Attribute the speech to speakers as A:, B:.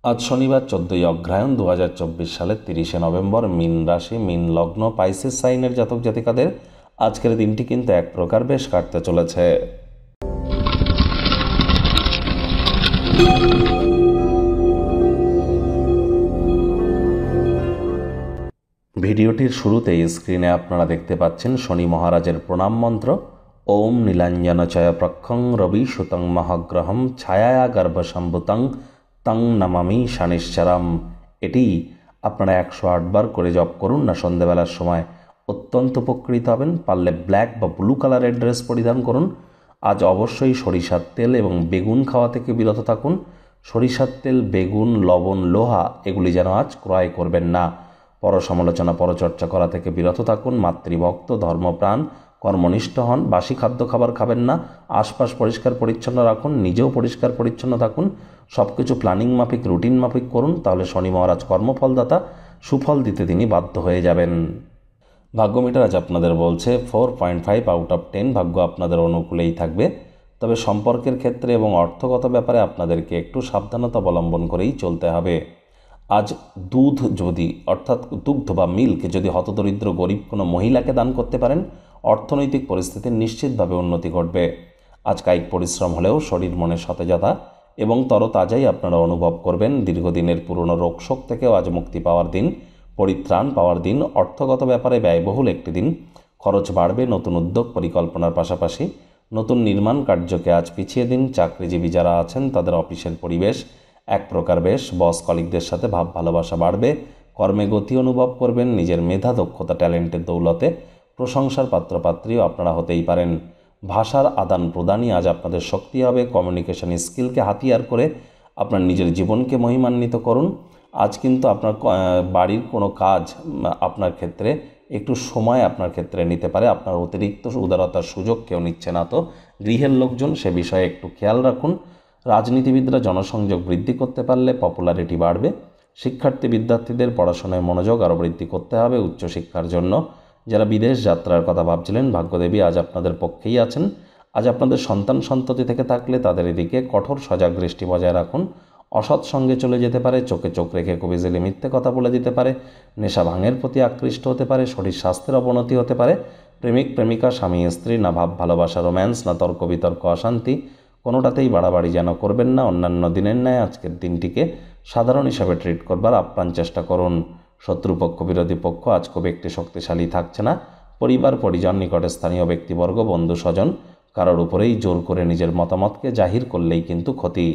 A: আজ শনিবার 14ই অগ্রহায়ণ 2024 সালের 30শে নভেম্বর। মীন রাশি, মীন লগ্ন, পাইসেস সাইনের জাতক জাতিকাদের আজকের দিনটি কিন্তু এক প্রকার বেশ কাটতে চলেছে। ভিডিওটির শুরুতেই স্ক্রিনে আপনারা দেখতে পাচ্ছেন শনি মহারাজের প্রণাম মন্ত্র। ওম নীলাঞ্জনচয় প্রক্ষং রবি সুতং মহাগ্রহম ছায়া গর্ভসম্ভুতং তং নমামি শনিশ্চরম। এটি আপনারা 108 বার করে জপ করুন না সন্ধ্যাবেলার সময়, অত্যন্ত উপকৃত হবেন। পারলে ব্ল্যাক বা ব্লু কালারের ড্রেস পরিধান করুন। আজ অবশ্যই সরিষার তেল এবং বেগুন খাওয়া থেকে বিরত থাকুন। সরিষার তেল, বেগুন, লবণ, লোহা এগুলি যেন আজ ক্রয় করবেন না। পরসমালোচনা, পরচর্চা করা থেকে বিরত থাকুন। মাতৃভক্ত, ধর্মপ্রাণ, কর্মনিষ্ঠ হন। বাসি খাদ্য খাবার খাবেন না। আশপাশ পরিষ্কার পরিচ্ছন্ন রাখুন, নিজেও পরিষ্কার পরিচ্ছন্ন থাকুন। সব কিছু প্ল্যানিং মাফিক, রুটিন মাফিক করুন, তাহলে শনি মহারাজ কর্মফলদাতা, সুফল দিতে তিনি বাধ্য হয়ে যাবেন। ভাগ্যমিটার আজ আপনাদের বলছে 4.5 আউট অফ 10। ভাগ্য আপনাদের অনুকূলেই থাকবে, তবে সম্পর্কের ক্ষেত্রে এবং অর্থগত ব্যাপারে আপনাদেরকে একটু সাবধানতা অবলম্বন করেই চলতে হবে। আজ দুধ যদি, অর্থাৎ দুগ্ধ বা মিল্ক যদি হতদরিদ্র গরিব কোনো মহিলাকে দান করতে পারেন, অর্থনৈতিক পরিস্থিতির নিশ্চিতভাবে উন্নতি ঘটবে। আজ কায়িক পরিশ্রম হলেও শরীর মনে সতেজতা এবং তরতাজাই আপনারা অনুভব করবেন। দীর্ঘদিনের পুরনো রোগশোক থেকেও আজ মুক্তি পাওয়ার দিন, পরিত্রাণ পাওয়ার দিন। অর্থগত ব্যাপারে ব্যয়বহুল একটি দিন, খরচ বাড়বে। নতুন উদ্যোগ পরিকল্পনার পাশাপাশি নতুন নির্মাণ কার্যকে আজ পিছিয়ে দিন। চাকরিজীবী যারা আছেন তাদের অফিসের পরিবেশ এক প্রকার বেশ। বস কলিগদের সাথে ভাব ভালোবাসা বাড়বে। কর্মে গতি অনুভব করবেন। নিজের মেধা, দক্ষতা, ট্যালেন্টের দৌলতে প্রশংসার পাত্রপাত্রীও আপনারা হতেই পারেন। ভাষার আদান প্রদানই আজ আপনাদের শক্তি হবে। কমিউনিকেশন স্কিলকে হাতিয়ার করে আপনার নিজের জীবনকে মহিমান্বিত করুন। আজ কিন্তু আপনার বাড়ির কোনো কাজ আপনার ক্ষেত্রে একটু সময় আপনার ক্ষেত্রে নিতে পারে। আপনার অতিরিক্ত উদারতার সুযোগ কেউ নিচ্ছে না, তো গৃহের লোকজন সে বিষয়ে একটু খেয়াল রাখুন। রাজনীতিবিদরা জনসংযোগ বৃদ্ধি করতে পারলে পপুলারিটি বাড়বে। শিক্ষার্থী বিদ্যার্থীদের পড়াশোনায় মনোযোগ আরও বৃদ্ধি করতে হবে উচ্চশিক্ষার জন্য। যারা বিদেশ যাত্রার কথা ভাবছিলেন, ভাগ্যদেবী আজ আপনাদের পক্ষেই আছেন। আজ আপনাদের সন্তান সন্ততি থেকে থাকলে তাদের এদিকে কঠোর সজাগ দৃষ্টি বজায় রাখুন। অসৎ সঙ্গে চলে যেতে পারে, চোখে চোখ রেখে খুব ইজিলি মিথ্যে কথা বলে দিতে পারে। নেশা ভাঙের প্রতি আকৃষ্ট হতে পারে। শরীর স্বাস্থ্যের অবনতি হতে পারে। প্রেমিক প্রেমিকা, স্বামী স্ত্রী, না ভাব ভালোবাসা, রোম্যান্স, না তর্ক বিতর্ক, অশান্তি, কোনোটাতেই বাড়াবাড়ি যেন করবেন না। অন্যান্য দিনের ন্যায় আজকের দিনটিকে সাধারণ হিসাবে ট্রিট করবার আপ্রাণ চেষ্টা করুন। শত্রুপক্ষ, বিরোধী পক্ষ আজ খুব একটি শক্তিশালী থাকছে না। পরিবার, পরিজন, নিকটে স্থানীয় ব্যক্তিবর্গ, বন্ধু স্বজন কারোর উপরেই জোর করে নিজের মতামতকে জাহির করলেই কিন্তু ক্ষতি।